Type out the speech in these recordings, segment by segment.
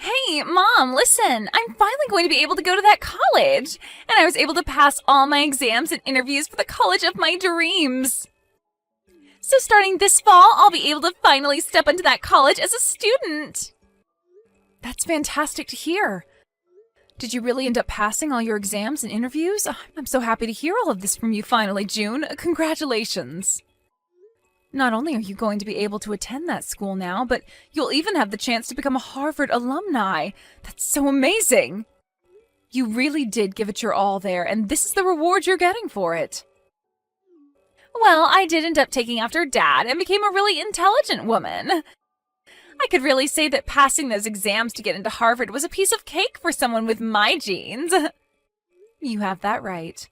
Hey, Mom, listen, I'm finally going to be able to go to that college. And I was able to pass all my exams and interviews for the college of my dreams. So starting this fall, I'll be able to finally step into that college as a student. That's fantastic to hear. Did you really end up passing all your exams and interviews? I'm so happy to hear all of this from you finally, June. Congratulations. Not only are you going to be able to attend that school now, but you'll even have the chance to become a Harvard alumni. That's so amazing. You really did give it your all there, and this is the reward you're getting for it. Well, I did end up taking after Dad and became a really intelligent woman. I could really say that passing those exams to get into Harvard was a piece of cake for someone with my genes. You have that right.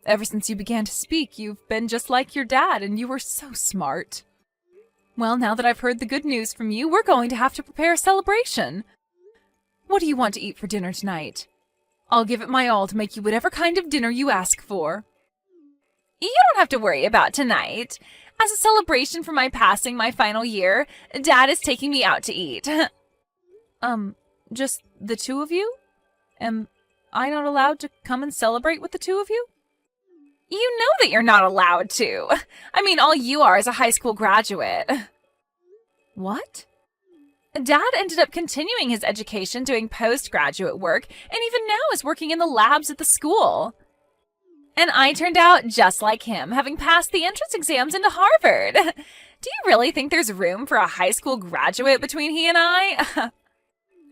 Ever since you began to speak, you've been just like your dad, and you were so smart. Well, now that I've heard the good news from you, we're going to have to prepare a celebration. What do you want to eat for dinner tonight? I'll give it my all to make you whatever kind of dinner you ask for. You don't have to worry about tonight. As a celebration for my passing my final year, Dad is taking me out to eat. Just the two of you? Am I not allowed to come and celebrate with the two of you? You know that you're not allowed to. I mean, all you are is a high school graduate. What? Dad ended up continuing his education doing postgraduate work, and even now is working in the labs at the school. And I turned out just like him, having passed the entrance exams into Harvard. Do you really think there's room for a high school graduate between he and I?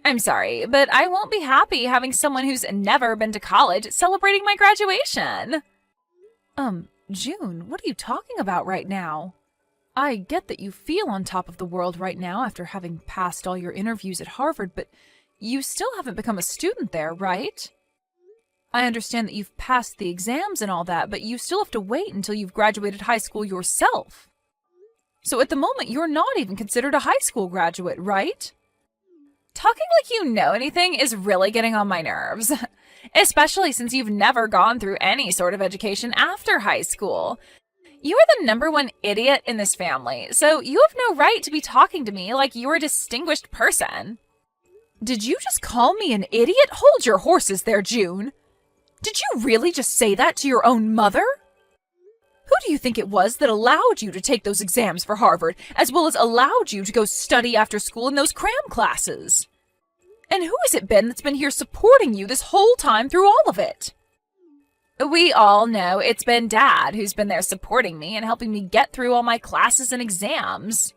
I'm sorry, but I won't be happy having someone who's never been to college celebrating my graduation. June, what are you talking about right now? I get that you feel on top of the world right now after having passed all your interviews at Harvard, but you still haven't become a student there, right? I understand that you've passed the exams and all that, but you still have to wait until you've graduated high school yourself. So at the moment, you're not even considered a high school graduate, right? Talking like you know anything is really getting on my nerves. Especially since you've never gone through any sort of education after high school. You are the number one idiot in this family, so you have no right to be talking to me like you're a distinguished person. Did you just call me an idiot? Hold your horses there, June. Did you really just say that to your own mother? Who do you think it was that allowed you to take those exams for Harvard, as well as allowed you to go study after school in those cram classes? And who has it been that's been here supporting you this whole time through all of it? We all know it's been Dad who's been there supporting me and helping me get through all my classes and exams.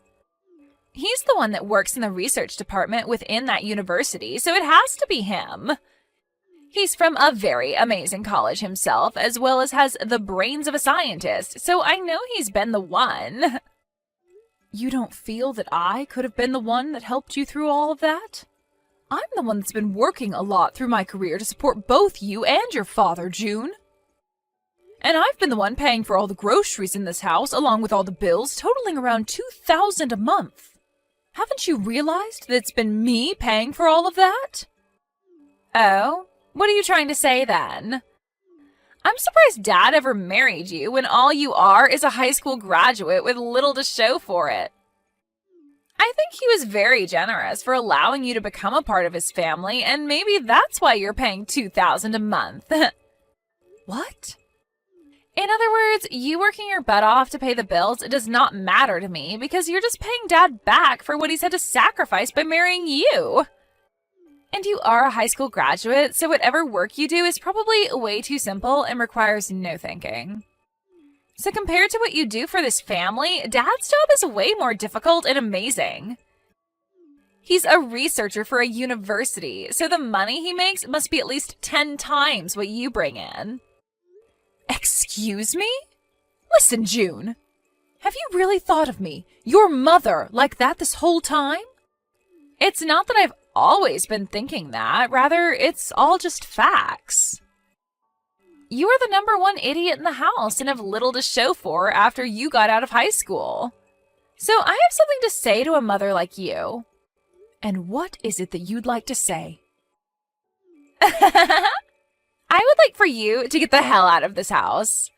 He's the one that works in the research department within that university, so it has to be him. He's from a very amazing college himself, as well as has the brains of a scientist, so I know he's been the one. You don't feel that I could have been the one that helped you through all of that? I'm the one that's been working a lot through my career to support both you and your father, June. And I've been the one paying for all the groceries in this house, along with all the bills, totaling around $2,000 a month. Haven't you realized that it's been me paying for all of that? Oh, what are you trying to say then? I'm surprised Dad ever married you when all you are is a high school graduate with little to show for it. I think he was very generous for allowing you to become a part of his family, and maybe that's why you're paying $2,000 a month. What? In other words, you working your butt off to pay the bills does not matter to me because you're just paying Dad back for what he's had to sacrifice by marrying you. And you are a high school graduate, so whatever work you do is probably way too simple and requires no thinking. So compared to what you do for this family, Dad's job is way more difficult and amazing. He's a researcher for a university, so the money he makes must be at least 10 times what you bring in. Excuse me? Listen, June. Have you really thought of me, your mother, like that this whole time? It's not that I've always been thinking that. Rather, it's all just facts. You are the number one idiot in the house and have little to show for after you got out of high school. So I have something to say to a mother like you. And what is it that you'd like to say? I would like for you to get the hell out of this house.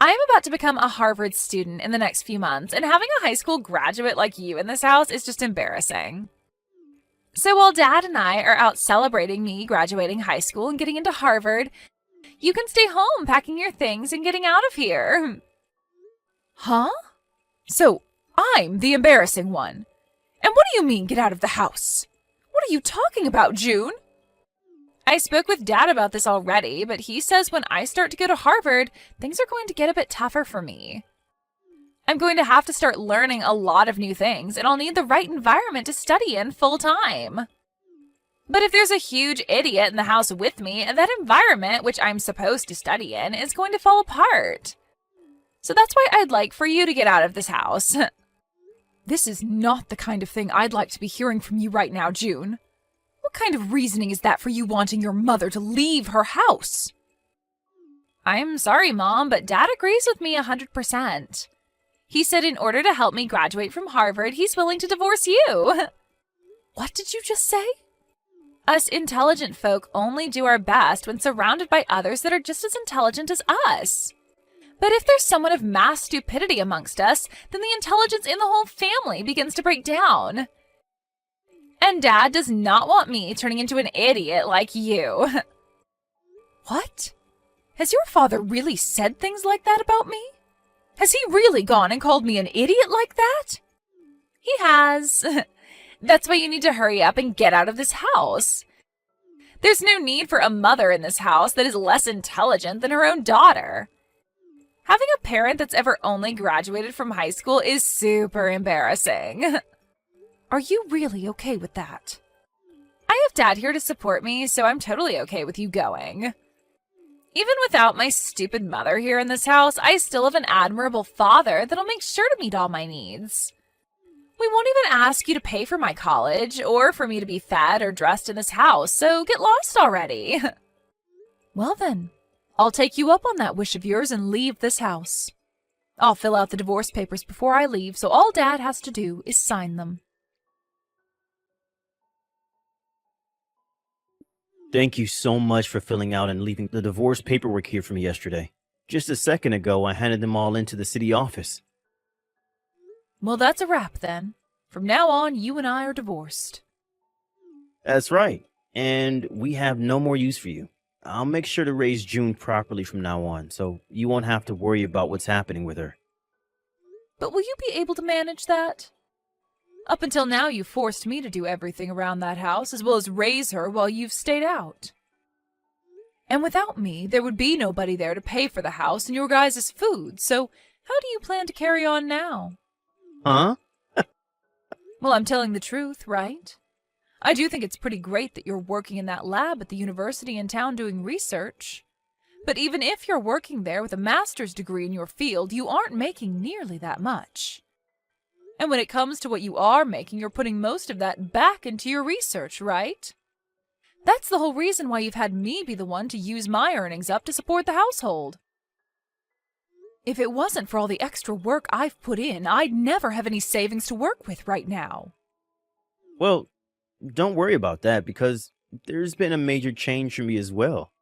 I'm about to become a Harvard student in the next few months, and having a high school graduate like you in this house is just embarrassing. So while Dad and I are out celebrating me graduating high school and getting into Harvard, you can stay home packing your things and getting out of here. Huh? So I'm the embarrassing one. And what do you mean, get out of the house? What are you talking about, June? I spoke with Dad about this already, but he says when I start to go to Harvard, things are going to get a bit tougher for me. I'm going to have to start learning a lot of new things, and I'll need the right environment to study in full time. But if there's a huge idiot in the house with me, that environment, which I'm supposed to study in, is going to fall apart. So that's why I'd like for you to get out of this house. This is not the kind of thing I'd like to be hearing from you right now, June. What kind of reasoning is that for you wanting your mother to leave her house? I'm sorry, Mom, but Dad agrees with me 100%. He said in order to help me graduate from Harvard, he's willing to divorce you. What did you just say? Us intelligent folk only do our best when surrounded by others that are just as intelligent as us. But if there's someone of mass stupidity amongst us, then the intelligence in the whole family begins to break down. And Dad does not want me turning into an idiot like you. What? Has your father really said things like that about me? Has he really gone and called me an idiot like that? He has. That's why you need to hurry up and get out of this house. There's no need for a mother in this house that is less intelligent than her own daughter. Having a parent that's ever only graduated from high school is super embarrassing. Are you really okay with that? I have Dad here to support me, so I'm totally okay with you going. Even without my stupid mother here in this house, I still have an admirable father that'll make sure to meet all my needs. We won't even ask you to pay for my college or for me to be fed or dressed in this house, so get lost already. Well then, I'll take you up on that wish of yours and leave this house. I'll fill out the divorce papers before I leave, so all Dad has to do is sign them. Thank you so much for filling out and leaving the divorce paperwork here for me yesterday. Just a second ago, I handed them all into the city office. Well, that's a wrap then. From now on, you and I are divorced. That's right. And we have no more use for you. I'll make sure to raise June properly from now on, so you won't have to worry about what's happening with her. But will you be able to manage that? Up until now, you forced me to do everything around that house, as well as raise her while you've stayed out. And without me, there would be nobody there to pay for the house and your guys' food, so how do you plan to carry on now? Huh? Well, I'm telling the truth, right? I do think it's pretty great that you're working in that lab at the university in town doing research. But even if you're working there with a master's degree in your field, you aren't making nearly that much. And when it comes to what you are making, you're putting most of that back into your research, right? That's the whole reason why you've had me be the one to use my earnings up to support the household. If it wasn't for all the extra work I've put in, I'd never have any savings to work with right now. Well, don't worry about that because there's been a major change for me as well.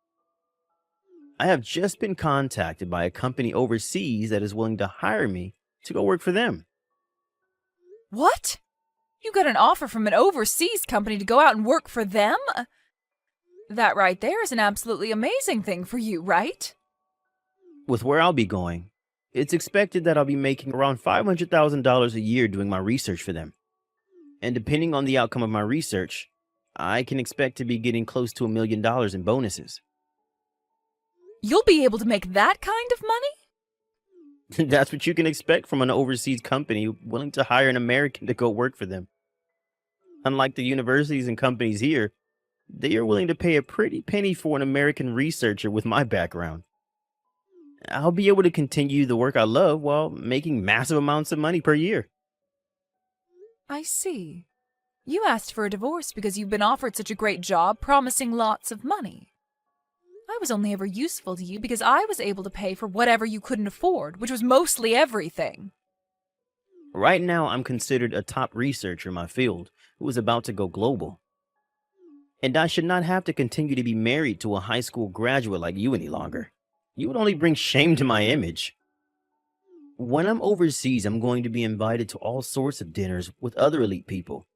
I have just been contacted by a company overseas that is willing to hire me to go work for them. What? You got an offer from an overseas company to go out and work for them? That right there is an absolutely amazing thing for you, right? With where I'll be going, it's expected that I'll be making around $500,000 a year doing my research for them. And depending on the outcome of my research, I can expect to be getting close to $1 million in bonuses. You'll be able to make that kind of money? That's what you can expect from an overseas company willing to hire an American to go work for them. Unlike the universities and companies here, they are willing to pay a pretty penny for an American researcher with my background. I'll be able to continue the work I love while making massive amounts of money per year. I see. You asked for a divorce because you've been offered such a great job promising lots of money. I was only ever useful to you because I was able to pay for whatever you couldn't afford, which was mostly everything. Right now, I'm considered a top researcher in my field who is about to go global. And I should not have to continue to be married to a high school graduate like you any longer. You would only bring shame to my image. When I'm overseas, I'm going to be invited to all sorts of dinners with other elite people.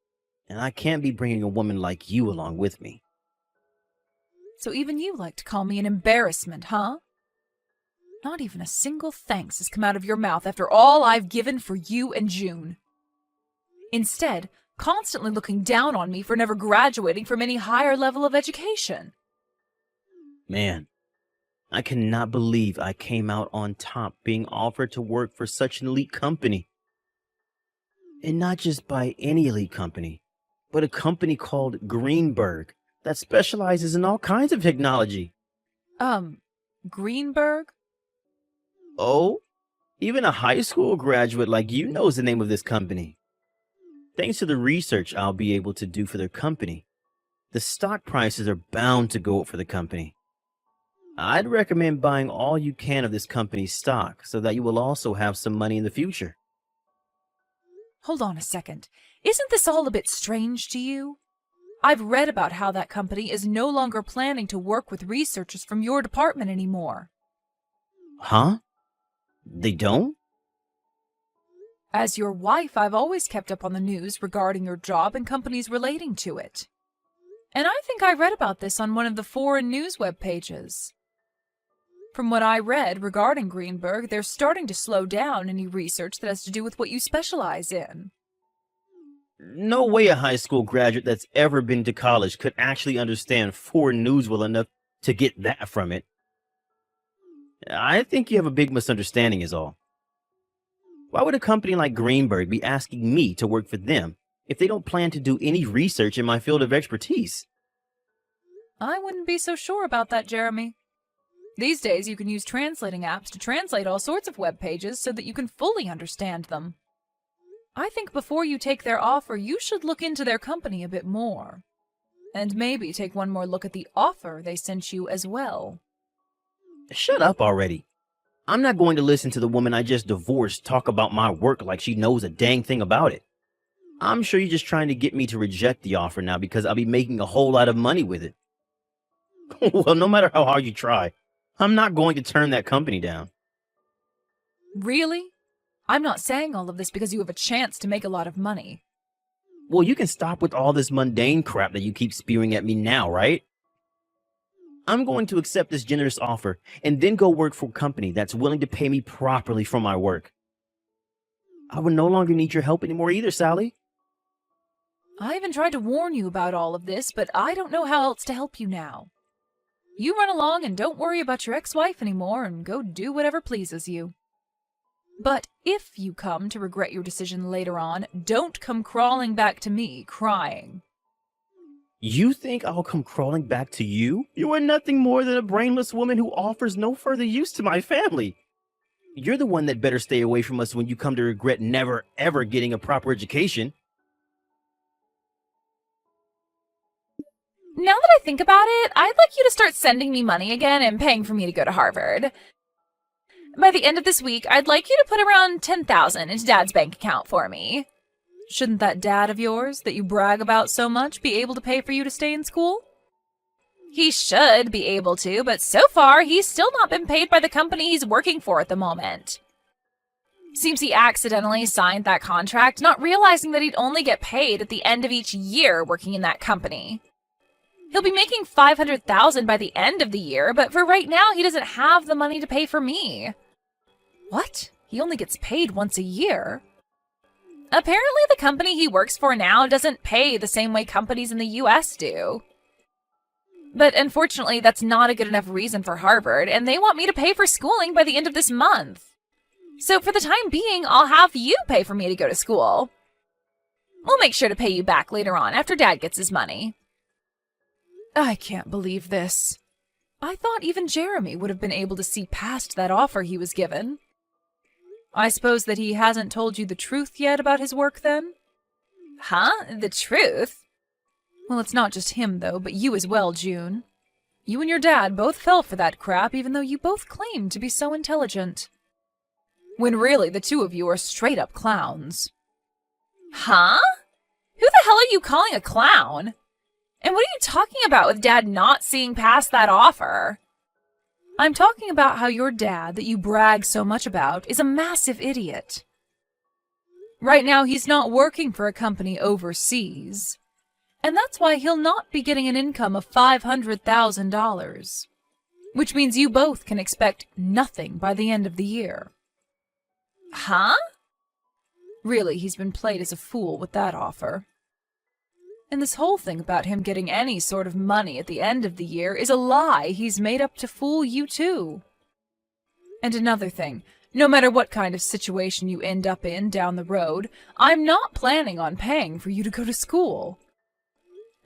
and I can't be bringing a woman like you along with me. So even you like to call me an embarrassment, huh? Not even a single thanks has come out of your mouth after all I've given for you and June. Instead, constantly looking down on me for never graduating from any higher level of education. Man, I cannot believe I came out on top being offered to work for such an elite company. And not just by any elite company, but a company called Greenberg that specializes in all kinds of technology. Greenberg? Oh, even a high school graduate like you knows the name of this company. Thanks to the research I'll be able to do for their company, the stock prices are bound to go up for the company. I'd recommend buying all you can of this company's stock so that you will also have some money in the future. Hold on a second. Isn't this all a bit strange to you? I've read about how that company is no longer planning to work with researchers from your department anymore. Huh? They don't? As your wife, I've always kept up on the news regarding your job and companies relating to it. And I think I read about this on one of the foreign news web pages. From what I read regarding Greenberg, they're starting to slow down any research that has to do with what you specialize in. No way a high school graduate that's ever been to college could actually understand foreign news well enough to get that from it. I think you have a big misunderstanding is all. Why would a company like Greenberg be asking me to work for them if they don't plan to do any research in my field of expertise? I wouldn't be so sure about that, Jeremy. These days, you can use translating apps to translate all sorts of web pages so that you can fully understand them. I think before you take their offer, you should look into their company a bit more. And maybe take one more look at the offer they sent you as well. Shut up already. I'm not going to listen to the woman I just divorced talk about my work like she knows a dang thing about it. I'm sure you're just trying to get me to reject the offer now because I'll be making a whole lot of money with it. Well, no matter how hard you try, I'm not going to turn that company down. Really? I'm not saying all of this because you have a chance to make a lot of money. Well, you can stop with all this mundane crap that you keep spewing at me now, right? I'm going to accept this generous offer and then go work for a company that's willing to pay me properly for my work. I will no longer need your help anymore either, Sally. I even tried to warn you about all of this, but I don't know how else to help you now. You run along and don't worry about your ex-wife anymore and go do whatever pleases you. But if you come to regret your decision later on, don't come crawling back to me crying. You think I'll come crawling back to you? You are nothing more than a brainless woman who offers no further use to my family. You're the one that better stay away from us when you come to regret never, ever getting a proper education. Now that I think about it, I'd like you to start sending me money again and paying for me to go to Harvard. By the end of this week, I'd like you to put around $10,000 into Dad's bank account for me. Shouldn't that dad of yours, that you brag about so much, be able to pay for you to stay in school? He should be able to, but so far, he's still not been paid by the company he's working for at the moment. Seems he accidentally signed that contract, not realizing that he'd only get paid at the end of each year working in that company. He'll be making $500,000 by the end of the year, but for right now, he doesn't have the money to pay for me. What? He only gets paid once a year? Apparently, the company he works for now doesn't pay the same way companies in the US do. But unfortunately, that's not a good enough reason for Harvard, and they want me to pay for schooling by the end of this month. So for the time being, I'll have you pay for me to go to school. We'll make sure to pay you back later on after Dad gets his money. I can't believe this. I thought even Jeremy would have been able to see past that offer he was given. I suppose that he hasn't told you the truth yet about his work, then? Huh? The truth? Well, it's not just him, though, but you as well, June. You and your dad both fell for that crap, even though you both claimed to be so intelligent. When really, the two of you are straight-up clowns. Huh? Who the hell are you calling a clown? And what are you talking about with Dad not seeing past that offer? I'm talking about how your dad, that you brag so much about, is a massive idiot. Right now, he's not working for a company overseas. And that's why he'll not be getting an income of $500,000. Which means you both can expect nothing by the end of the year. Huh? Really, he's been played as a fool with that offer. And this whole thing about him getting any sort of money at the end of the year is a lie he's made up to fool you too. And another thing, no matter what kind of situation you end up in down the road, I'm not planning on paying for you to go to school.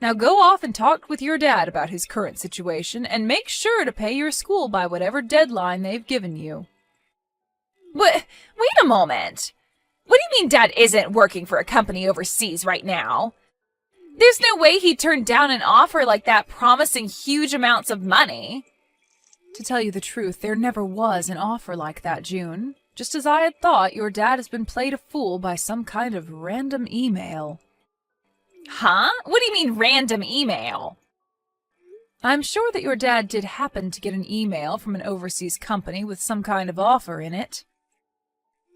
Now go off and talk with your dad about his current situation and make sure to pay your school by whatever deadline they've given you. Wait a moment. What do you mean Dad isn't working for a company overseas right now? There's no way he'd turn down an offer like that promising huge amounts of money. To tell you the truth, there never was an offer like that, June. Just as I had thought, your dad has been played a fool by some kind of random email. Huh? What do you mean random email? I'm sure that your dad did happen to get an email from an overseas company with some kind of offer in it.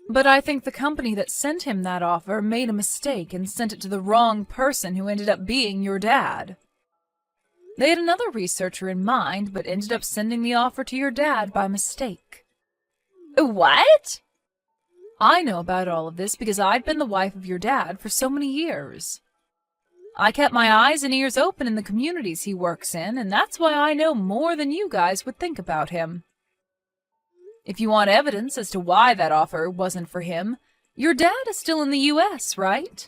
But I think the company that sent him that offer made a mistake and sent it to the wrong person who ended up being your dad. They had another researcher in mind, but ended up sending the offer to your dad by mistake. What? I know about all of this because I've been the wife of your dad for so many years. I kept my eyes and ears open in the communities he works in, and that's why I know more than you guys would think about him. If you want evidence as to why that offer wasn't for him, your dad is still in the U.S., right?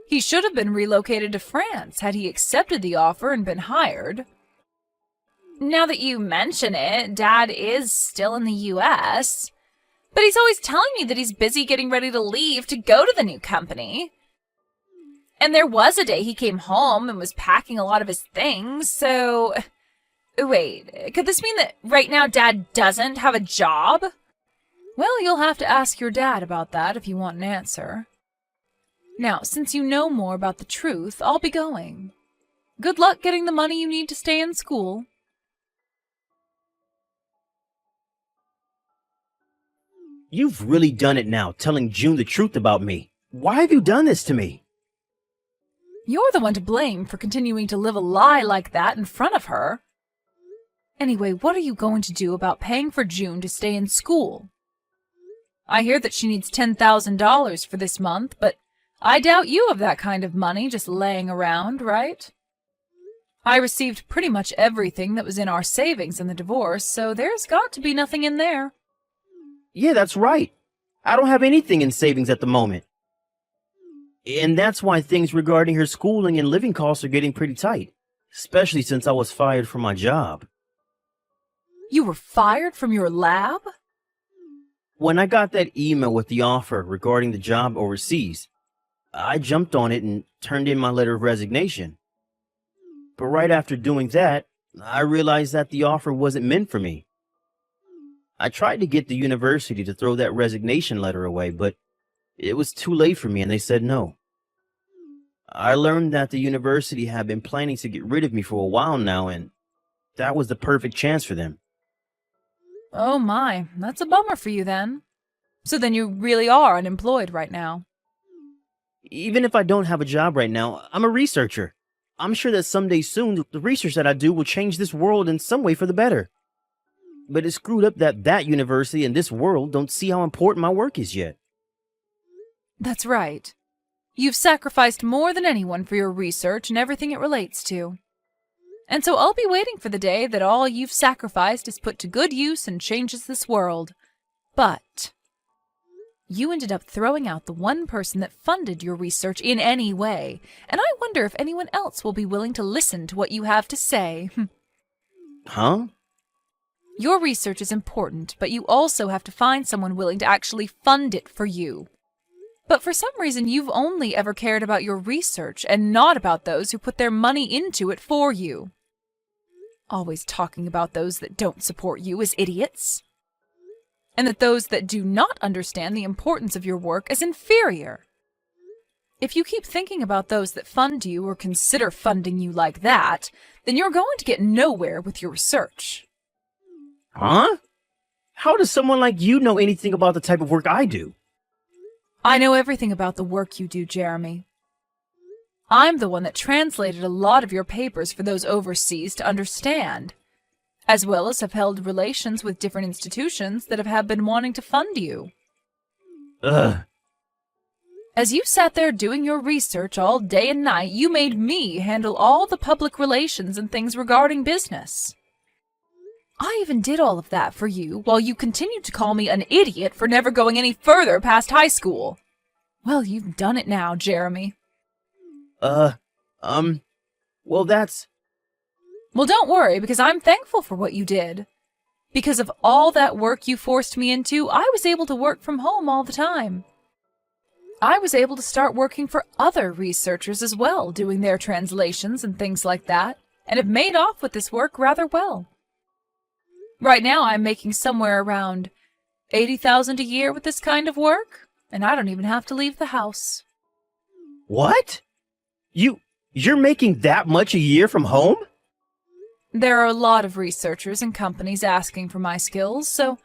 He should have been relocated to France had he accepted the offer and been hired. Now that you mention it, Dad is still in the U.S., but he's always telling me that he's busy getting ready to leave to go to the new company. And there was a day he came home and was packing a lot of his things, so... Wait, could this mean that right now Dad doesn't have a job? Well, you'll have to ask your dad about that if you want an answer. Now, since you know more about the truth, I'll be going. Good luck getting the money you need to stay in school. You've really done it now, telling June the truth about me. Why have you done this to me? You're the one to blame for continuing to live a lie like that in front of her. Anyway, what are you going to do about paying for June to stay in school? I hear that she needs $10,000 for this month, but I doubt you have that kind of money just laying around, right? I received pretty much everything that was in our savings in the divorce, so there's got to be nothing in there. Yeah, that's right. I don't have anything in savings at the moment. And that's why things regarding her schooling and living costs are getting pretty tight, especially since I was fired from my job. You were fired from your lab? When I got that email with the offer regarding the job overseas, I jumped on it and turned in my letter of resignation. But right after doing that, I realized that the offer wasn't meant for me. I tried to get the university to throw that resignation letter away, but it was too late for me and they said no. I learned that the university had been planning to get rid of me for a while now, and that was the perfect chance for them. Oh my, that's a bummer for you then. So then you really are unemployed right now. Even if I don't have a job right now, I'm a researcher. I'm sure that someday soon the research that I do will change this world in some way for the better. But it's screwed up that that university and this world don't see how important my work is yet. That's right. You've sacrificed more than anyone for your research and everything it relates to. And so I'll be waiting for the day that all you've sacrificed is put to good use and changes this world. But you ended up throwing out the one person that funded your research in any way, and I wonder if anyone else will be willing to listen to what you have to say. Huh? Your research is important, but you also have to find someone willing to actually fund it for you. But for some reason, you've only ever cared about your research and not about those who put their money into it for you. Always talking about those that don't support you as idiots. And that those that do not understand the importance of your work as inferior. If you keep thinking about those that fund you or consider funding you like that, then you're going to get nowhere with your research. Huh? How does someone like you know anything about the type of work I do? I know everything about the work you do, Jeremy. I'm the one that translated a lot of your papers for those overseas to understand, as well as have held relations with different institutions that have been wanting to fund you. Ugh. As you sat there doing your research all day and night, you made me handle all the public relations and things regarding business. I even did all of that for you while you continued to call me an idiot for never going any further past high school. Well, you've done it now, Jeremy. Well, that's... Well, don't worry, because I'm thankful for what you did. Because of all that work you forced me into, I was able to work from home all the time. I was able to start working for other researchers as well, doing their translations and things like that, and have made off with this work rather well. Right now, I'm making somewhere around $80,000 a year with this kind of work, and I don't even have to leave the house. What? You're making that much a year from home? There are a lot of researchers and companies asking for my skills, so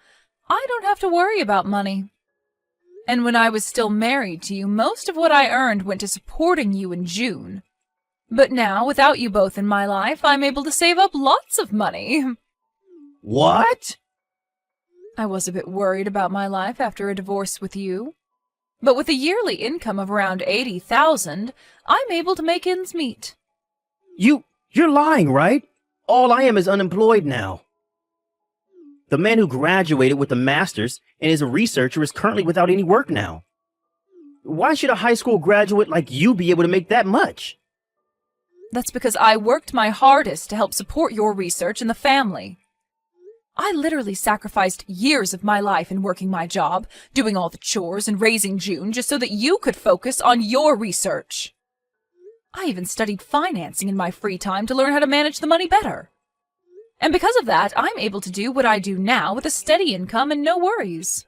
I don't have to worry about money. And when I was still married to you, most of what I earned went to supporting you in June. But now, without you both in my life, I'm able to save up lots of money. What? I was a bit worried about my life after a divorce with you. But with a yearly income of around $80,000, I'm able to make ends meet. You're lying, right? All I am is unemployed now. The man who graduated with a master's and is a researcher is currently without any work now. Why should a high school graduate like you be able to make that much? That's because I worked my hardest to help support your research and the family. I literally sacrificed years of my life in working my job, doing all the chores and raising June just so that you could focus on your research. I even studied financing in my free time to learn how to manage the money better. And because of that, I'm able to do what I do now with a steady income and no worries.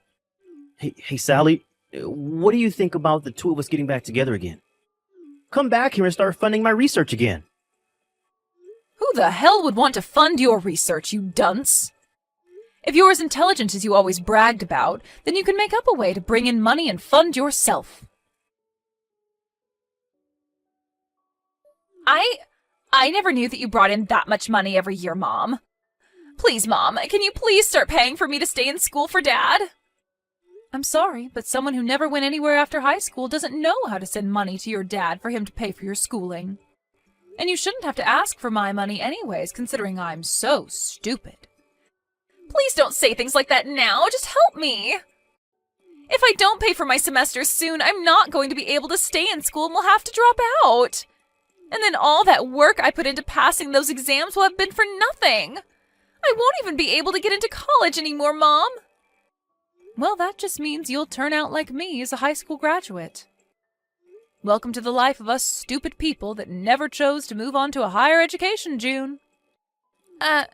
Hey, Sally, what do you think about the two of us getting back together again? Come back here and start funding my research again. Who the hell would want to fund your research, you dunce? If you're as intelligent as you always bragged about, then you can make up a way to bring in money and fund yourself. I never knew that you brought in that much money every year, Mom. Please, Mom, can you please start paying for me to stay in school for Dad? I'm sorry, but someone who never went anywhere after high school doesn't know how to send money to your dad for him to pay for your schooling. And you shouldn't have to ask for my money anyways, considering I'm so stupid. Please don't say things like that now. Just help me. If I don't pay for my semester soon, I'm not going to be able to stay in school and will have to drop out. And then all that work I put into passing those exams will have been for nothing. I won't even be able to get into college anymore, Mom. Well, that just means you'll turn out like me as a high school graduate. Welcome to the life of us stupid people that never chose to move on to a higher education, June. I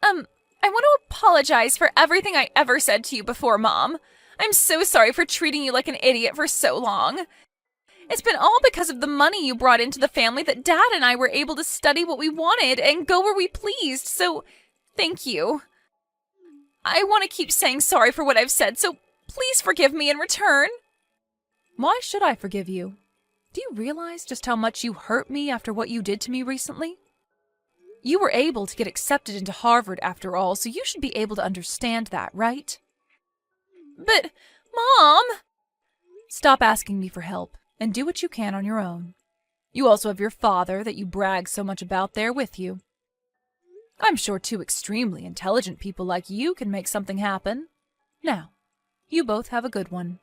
want to apologize for everything I ever said to you before, Mom. I'm so sorry for treating you like an idiot for so long. It's been all because of the money you brought into the family that Dad and I were able to study what we wanted and go where we pleased, so thank you. I want to keep saying sorry for what I've said, so please forgive me in return. Why should I forgive you? Do you realize just how much you hurt me after what you did to me recently? You were able to get accepted into Harvard after all, so you should be able to understand that, right? But, Mom! Stop asking me for help, and do what you can on your own. You also have your father that you brag so much about there with you. I'm sure two extremely intelligent people like you can make something happen. Now, you both have a good one.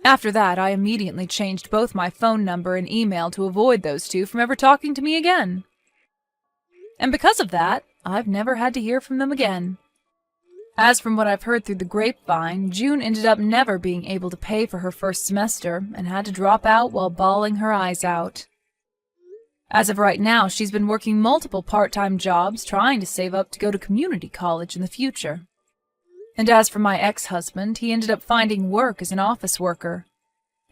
After that, I immediately changed both my phone number and email to avoid those two from ever talking to me again. And because of that, I've never had to hear from them again. As from what I've heard through the grapevine, June ended up never being able to pay for her first semester and had to drop out while bawling her eyes out. As of right now, she's been working multiple part-time jobs trying to save up to go to community college in the future. And as for my ex-husband, he ended up finding work as an office worker,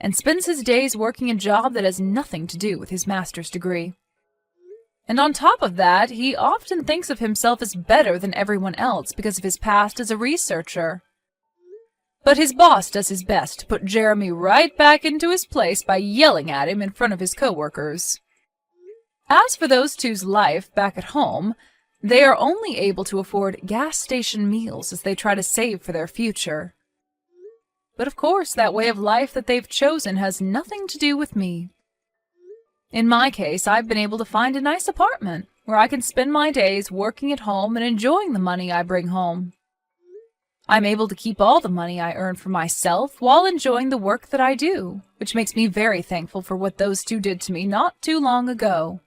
and spends his days working a job that has nothing to do with his master's degree. And on top of that, he often thinks of himself as better than everyone else because of his past as a researcher. But his boss does his best to put Jeremy right back into his place by yelling at him in front of his coworkers. As for those two's life back at home, they are only able to afford gas station meals as they try to save for their future. But of course, that way of life that they've chosen has nothing to do with me. In my case, I've been able to find a nice apartment where I can spend my days working at home and enjoying the money I bring home. I'm able to keep all the money I earn for myself while enjoying the work that I do, which makes me very thankful for what those two did to me not too long ago.